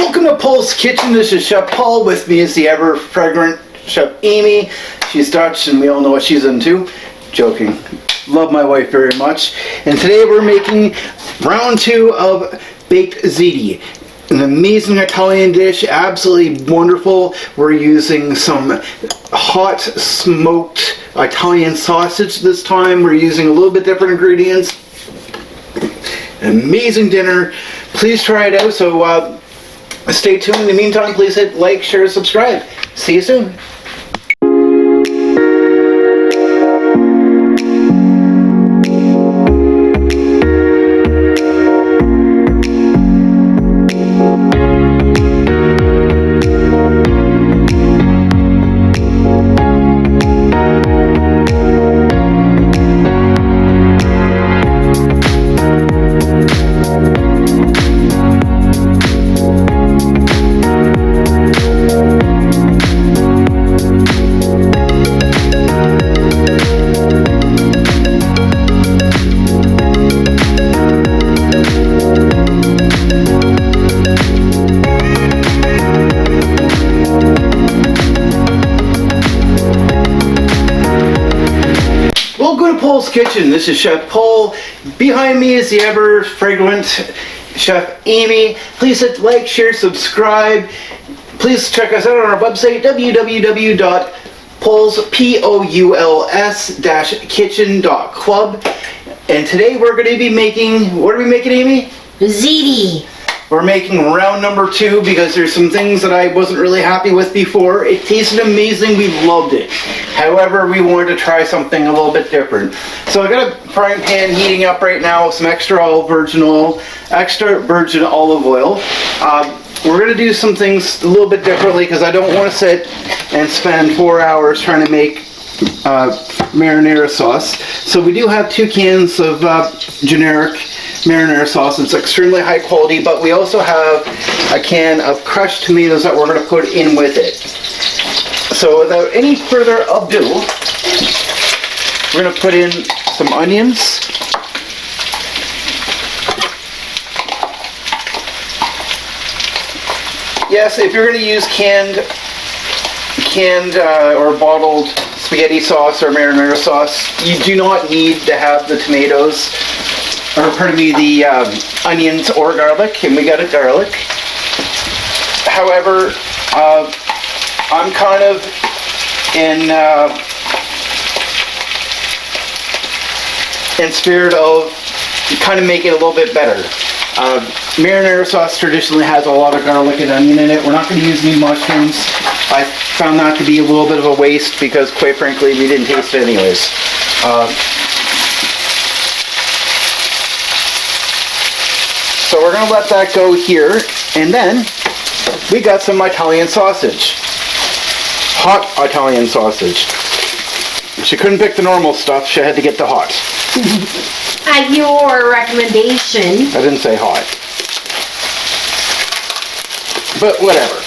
Welcome to Poul's Kitchen. This is Chef Paul. With me is the ever fragrant Chef Amy. She's Dutch and we all know what she's into. Joking. Love my wife very much. And today we're making round 2 of baked ziti. An amazing Italian dish, absolutely wonderful. We're using some hot smoked Italian sausage this time. We're using a little bit different ingredients. An amazing dinner. Please try it out. So stay tuned. In the meantime, please hit like, share, subscribe. See you soon. Welcome to Poul's Kitchen. This is Chef Paul. Behind me is the ever fragrant Chef Amy. Please hit like, share, subscribe. Please check us out on our website, www.Pouls-Kitchen.club. And today we're going to be making, what are we making, Amy? Ziti. We're making round number 2 because there's some things that I wasn't really happy with before. It tasted amazing. We loved it. However, we wanted to try something a little bit different. So I got a frying pan heating up right now with some extra virgin olive oil. We're going to do some things a little bit differently because I don't want to sit and spend 4 hours trying to make marinara sauce. So we do have 2 cans of generic marinara sauce. It's extremely high quality, but we also have a can of crushed tomatoes that we're going to put in with it. So without any further ado, we're going to put in some onions. Yes, if you're going to use canned or bottled spaghetti sauce or marinara sauce, you do not need to have the tomatoes, or pardon me, the onions or garlic, and we got a garlic. However, I'm kind of in spirit of kind of make it a little bit better. Marinara sauce traditionally has a lot of garlic and onion in it. We're not going to use any mushrooms. I found that to be a little bit of a waste because, quite frankly, we didn't taste it anyways. So we're going to let that go here, and then we got some Italian sausage. Hot Italian sausage. She couldn't pick the normal stuff, she had to get the hot. At your recommendation. I didn't say hot. But whatever.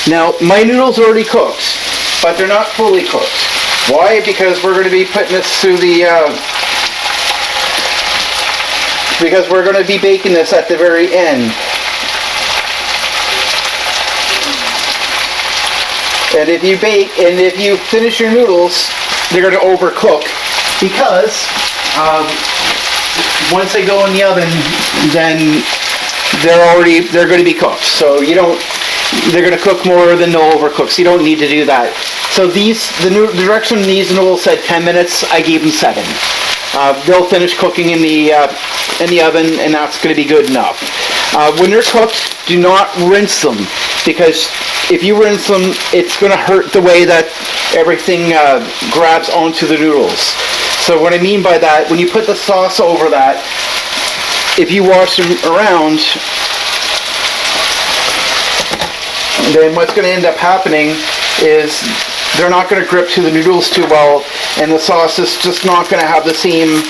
Now, my noodles are already cooked, but they're not fully cooked. Why? Because we're going to be putting this through the, because we're going to be baking this at the very end. And if you bake, and if you finish your noodles, they're going to overcook, because once they go in the oven, then they're going to be cooked. So they're going to cook more than they'll overcook, so you don't need to do that. So the direction these noodles said 10 minutes, I gave them 7. They'll finish cooking in the oven, and that's going to be good enough. When they're cooked, do not rinse them, because if you rinse them, it's going to hurt the way that everything grabs onto the noodles. So what I mean by that, when you put the sauce over that, if you wash them around, then what's going to end up happening is they're not going to grip to the noodles too well, and the sauce is just not going to have the same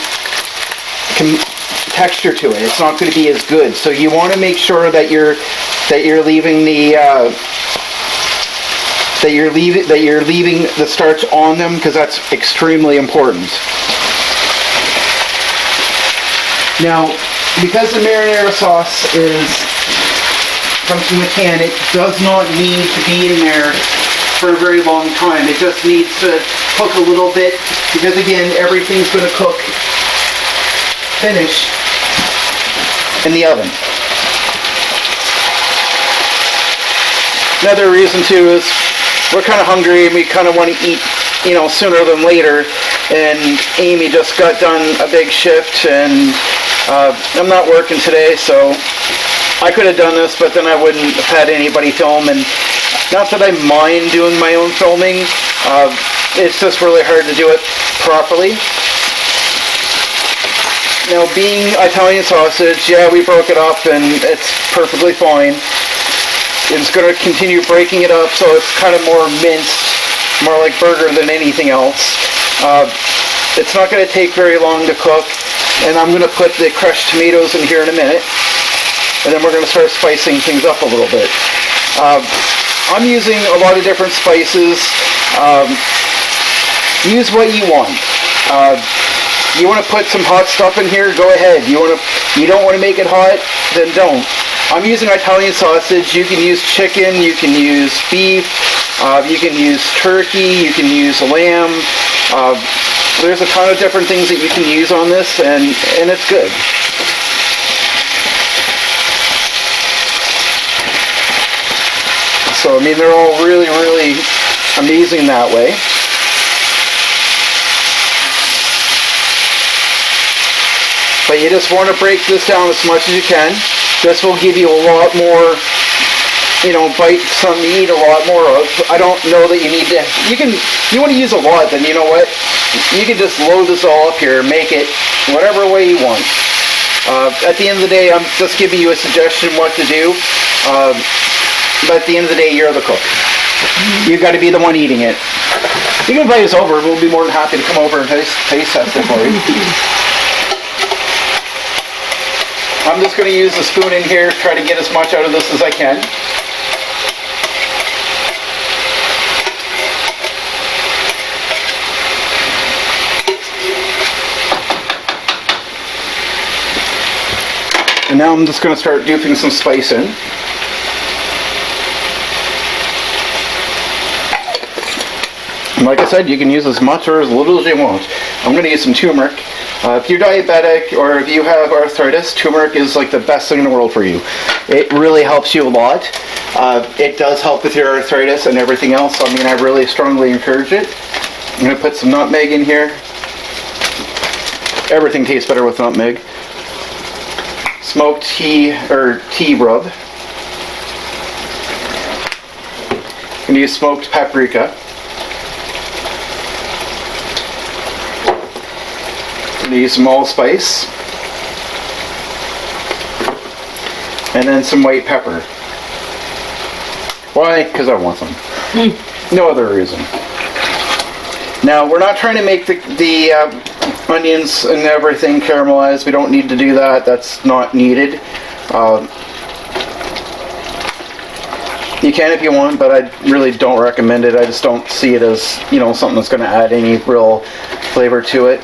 texture to it. It's not going to be as good. So you want to make sure that you're leaving the that you're leaving the starch on them, because that's extremely important. Now, because the marinara sauce comes from a can, it does not need to be in there for a very long time. It just needs to cook a little bit, because again, everything's going to cook finished in the oven. Another reason too is we're kind of hungry and we kind of want to eat, sooner than later. And Amy just got done a big shift, and I'm not working today, so I could have done this, but then I wouldn't have had anybody film. And not that I mind doing my own filming, it's just really hard to do it properly. Now, being Italian sausage, yeah, we broke it up and it's perfectly fine. It's going to continue breaking it up, so it's kind of more minced, more like burger than anything else. It's not going to take very long to cook, and I'm going to put the crushed tomatoes in here in a minute, and then we're going to start spicing things up a little bit. I'm using a lot of different spices. Use what you want. You want to put some hot stuff in here, go ahead. You don't want to make it hot, then don't. I'm using Italian sausage. You can use chicken, you can use beef, you can use turkey, you can use lamb. There's a ton of different things that you can use on this, and it's good. So, I mean, they're all really, really amazing that way. But you just want to break this down as much as you can. This will give you a lot more, bite, something to eat a lot more of. I don't know that you need to, you want to use a lot, then you know what? You can just load this all up here, make it whatever way you want. At the end of the day, I'm just giving you a suggestion what to do. But at the end of the day, you're the cook. You've got to be the one eating it. You can invite us over. We'll be more than happy to come over and taste test it for you. I'm just going to use the spoon in here, try to get as much out of this as I can. And now I'm just going to start duping some spice in. And like I said, you can use as much or as little as you want. I'm going to use some turmeric. If you're diabetic or if you have arthritis, turmeric is like the best thing in the world for you. It really helps you a lot. It does help with your arthritis and everything else. I mean, I really strongly encourage it. I'm going to put some nutmeg in here. Everything tastes better with nutmeg. Smoked tea rub. I'm going to use smoked paprika. Use some allspice, and then some white pepper. Why? Because I want some. No other reason. Now, we're not trying to make the onions and everything caramelized. We don't need to do that. That's not needed. You can if you want, but I really don't recommend it. I just don't see it as, something that's going to add any real flavor to it.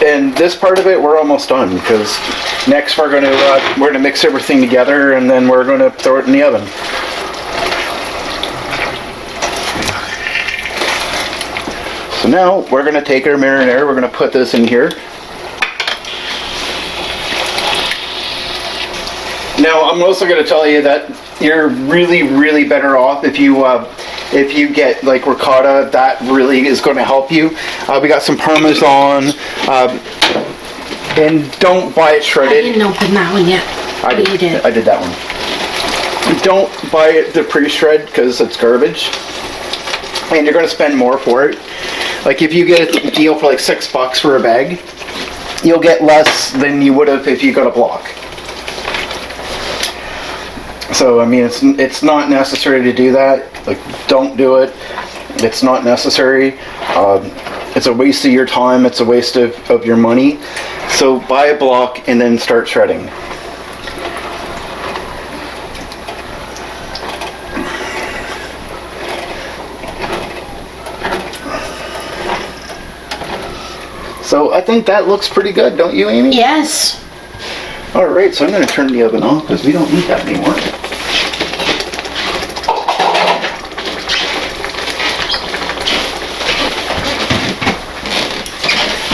And this part of it, we're almost done, because next we're going to mix everything together, and then we're going to throw it in the oven. So now we're going to take our marinara. We're going to put this in here. Now I'm also going to tell you that you're really, really better off if you get like ricotta. That really is going to help you. We got some Parmesan, and don't buy it shredded. I didn't open that one yet. I did that one. Don't buy it the pre-shred, because it's garbage, and you're going to spend more for it. Like if you get a deal for like $6 for a bag, you'll get less than you would have if you got a block. So I mean, it's not necessary to do that. Like, don't do it. It's not necessary. It's a waste of your time. It's a waste of your money. So buy a block and then start shredding. So I think that looks pretty good, don't you, Amy? Yes. All right, so I'm going to turn the oven off because we don't need that anymore.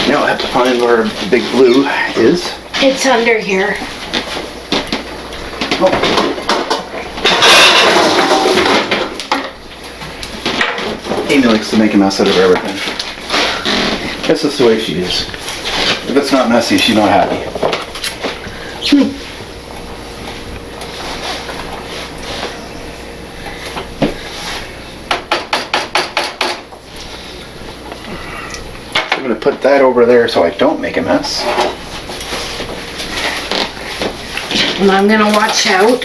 Now I have to find where the big blue is. It's under here. Oh. Amy likes to make a mess out of everything. That's just the way she is. If it's not messy, she's not happy. I'm going to put that over there so I don't make a mess. And I'm gonna watch out.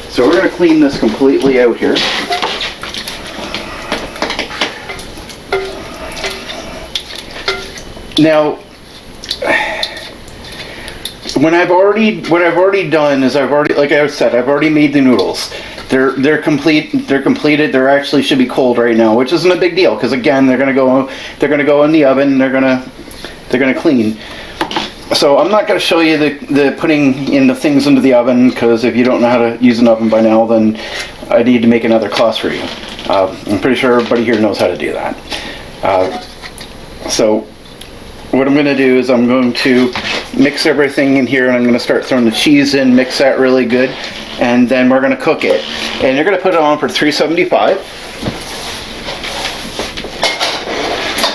So we're going to clean this completely out here. Now, what I've already done is like I said, I've already made the noodles. They're complete. They're completed. They're actually should be cold right now, which isn't a big deal because again, they're gonna go in the oven. They're gonna clean. So I'm not going to show you the putting in the things into the oven because if you don't know how to use an oven by now, then I need to make another class for you. I'm pretty sure everybody here knows how to do that. So what I'm going to do is I'm going to mix everything in here and I'm going to start throwing the cheese in, mix that really good, and then we're going to cook it. And you're going to put it on for 375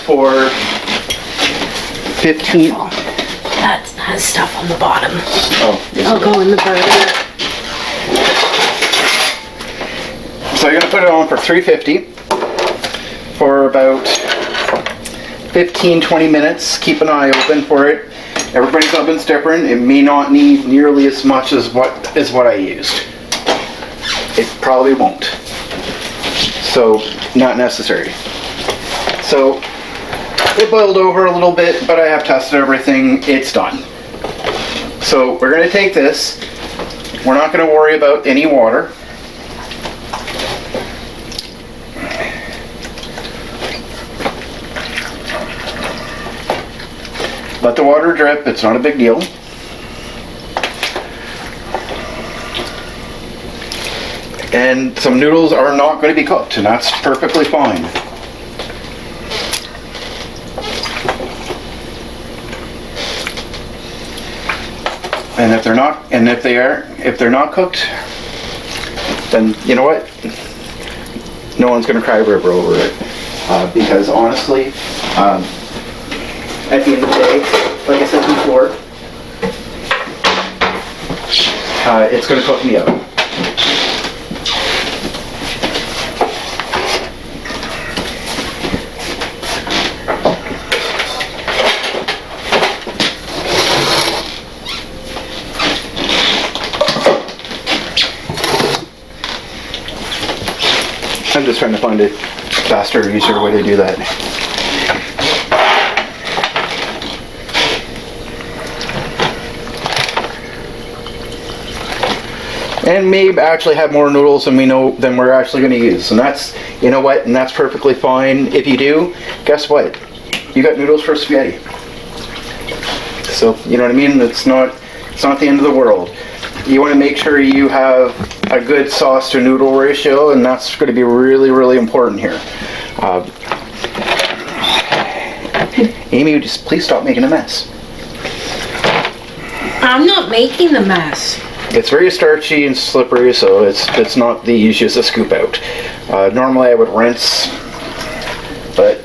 for 15. That has stuff on the bottom. Oh, yes. I'll go in the burner. So you're going to put it on for 350 for about 15-20 minutes. Keep an eye open for it. Everybody's oven's different. It may not need nearly as much as what I used. It probably won't. So not necessary. So it boiled over a little bit, but I have tested everything. It's done. So we're going to take this. We're not going to worry about any water. Let the water drip. It's not a big deal. And some noodles are not going to be cooked, and that's perfectly fine. And if they're not cooked, then you know what? No one's going to cry river over it. Because honestly, at the end of the day, like I said before, it's going to cook in the oven. I'm just trying to find a faster, easier way to do that. And maybe actually have more noodles than we're actually going to use. And that's, you know what, and that's perfectly fine. If you do, guess what? You got noodles for spaghetti. So, you know what I mean? It's not the end of the world. You want to make sure you have a good sauce to noodle ratio, and that's going to be really, really important here. Amy, just please stop making a mess. I'm not making the mess. It's very starchy and slippery, so it's not the easiest to scoop out. Normally I would rinse, but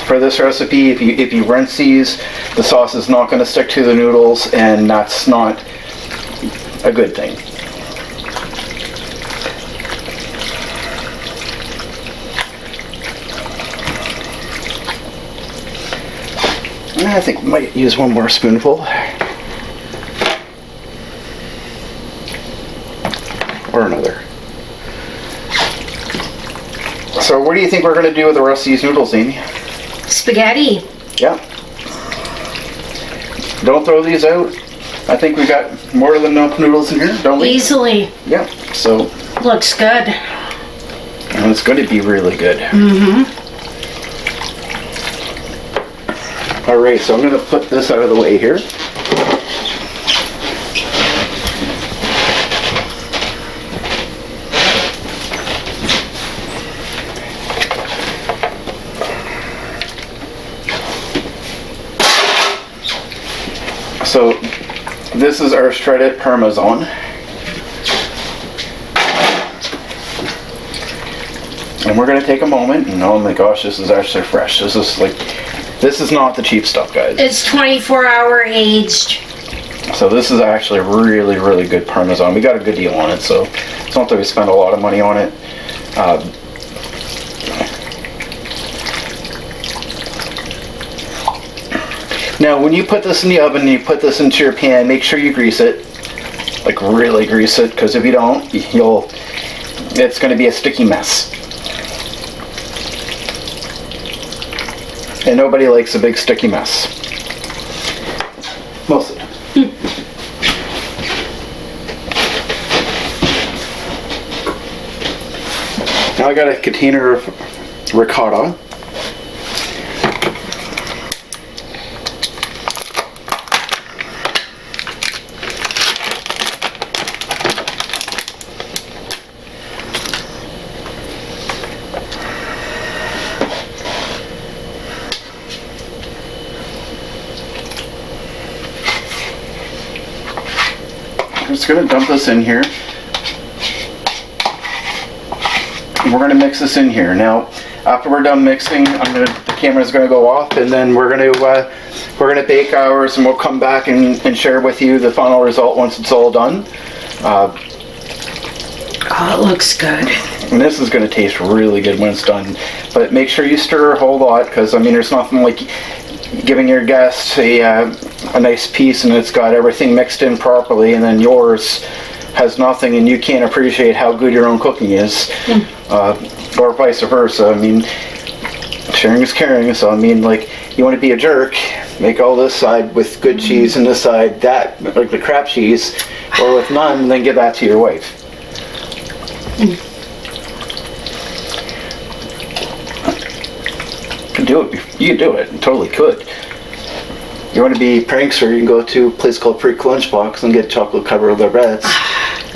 for this recipe, if you rinse these, the sauce is not going to stick to the noodles, and that's not a good thing. I think we might use one more spoonful. Or another. So what do you think we're going to do with the rest of these noodles, Amy? Spaghetti. Yeah. Don't throw these out. I think we got more than enough noodles in here, don't we? Easily. Yeah. So. Looks good. And it's going to be really good. All right, so I'm going to put this out of the way here. So this is our shredded Parmesan. And we're going to take a moment, and oh my gosh, this is actually fresh. This is not the cheap stuff, guys. It's 24-hour aged. So this is actually really, really good Parmesan. We got a good deal on it, so it's not that we spent a lot of money on it. Now, when you put this in the oven and you put this into your pan, make sure you grease it. Like really grease it, because if you don't, it's going to be a sticky mess. And nobody likes a big sticky mess. Most of the time. Now I got a container of ricotta. I'm just going to dump this in here. And we're going to mix this in here. Now, after we're done mixing, the camera's going to go off, and then we're going to bake ours, and we'll come back and share with you the final result once it's all done. Oh, it looks good. And this is going to taste really good when it's done. But make sure you stir a whole lot, because there's nothing like giving your guests a nice piece and it's got everything mixed in properly, and then yours has nothing and you can't appreciate how good your own cooking is. Or vice versa. Sharing is caring. So you want to be a jerk, make all this side with good cheese and this side that, like the crap cheese, or with none, and then give that to your wife. You can do it. You totally could. You want to be prankster, you can go to a place called Pouls-Kitchen.club and get chocolate covered reds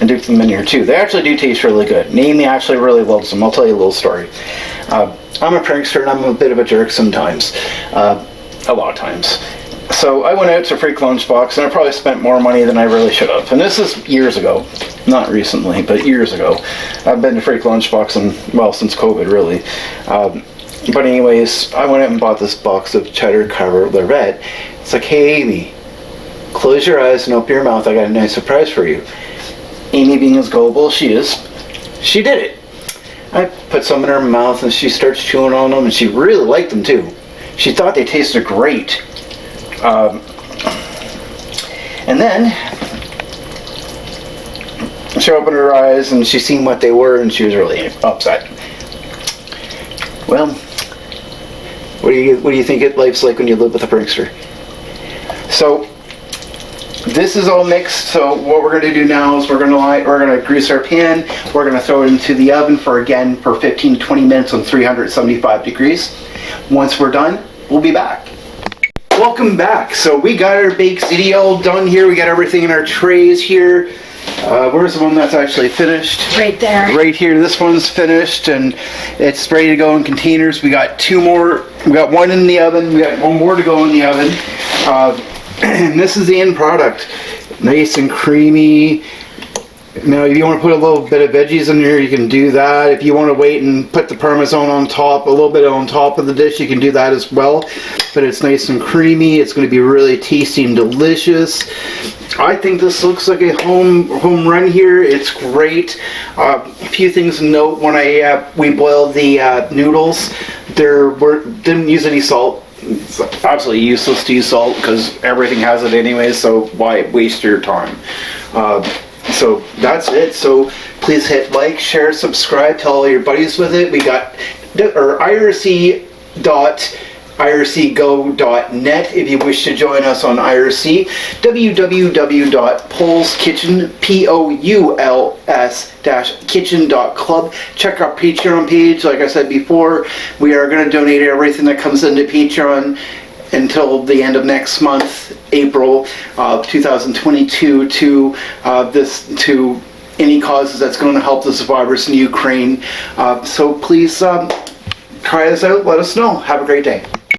and do them in here too. They actually do taste really good. And Amy actually really loves them. I'll tell you a little story. I'm a prankster and I'm a bit of a jerk sometimes. A lot of times. So I went out to Pouls-Kitchen and I probably spent more money than I really should have. And this is years ago. Not recently, but years ago. I've been to Pouls-Kitchen since COVID really. But anyways, I went out and bought this box of cheddar covered red. It's like, hey Amy, close your eyes and open your mouth. I got a nice surprise for you. Amy, being as gullible as she is, she did it. I put some in her mouth and she starts chewing on them, and she really liked them too. She thought they tasted great. And then she opened her eyes and she seen what they were, and she was really upset. Well, what do you think life's like when you live with a prankster? So this is all mixed. So what we're going to do now is we're going to grease our pan. We're going to throw it into the oven for 15 to 20 minutes on 375 degrees. Once we're done, we'll be back. Welcome back. So we got our baked ziti all done here. We got everything in our trays here. Where's the one that's actually finished? Right there. Right here. This one's finished and it's ready to go in containers. We got two more. We got one in the oven. We got one more to go in the oven. And this is the end product. Nice and creamy. Now, if you want to put a little bit of veggies in here, you can do that. If you want to wait and put the Parmesan on top, a little bit on top of the dish, you can do that as well. But it's nice and creamy. It's going to be really tasty and delicious. I think this looks like a home run here. It's great. A few things to note: when we boiled the noodles, didn't use any salt. It's absolutely useless to use salt because everything has it anyway. So why waste your time? So that's it. So please hit like, share, subscribe, tell all your buddies with it. We got our IRC ircgo.net if you wish to join us on IRC, www.Pouls-Kitchen.club. Check our Patreon page. Like I said before, we are going to donate everything that comes into Patreon until the end of next month, April of 2022, to any causes that's going to help the survivors in Ukraine. So please try this out. Let us know. Have a great day.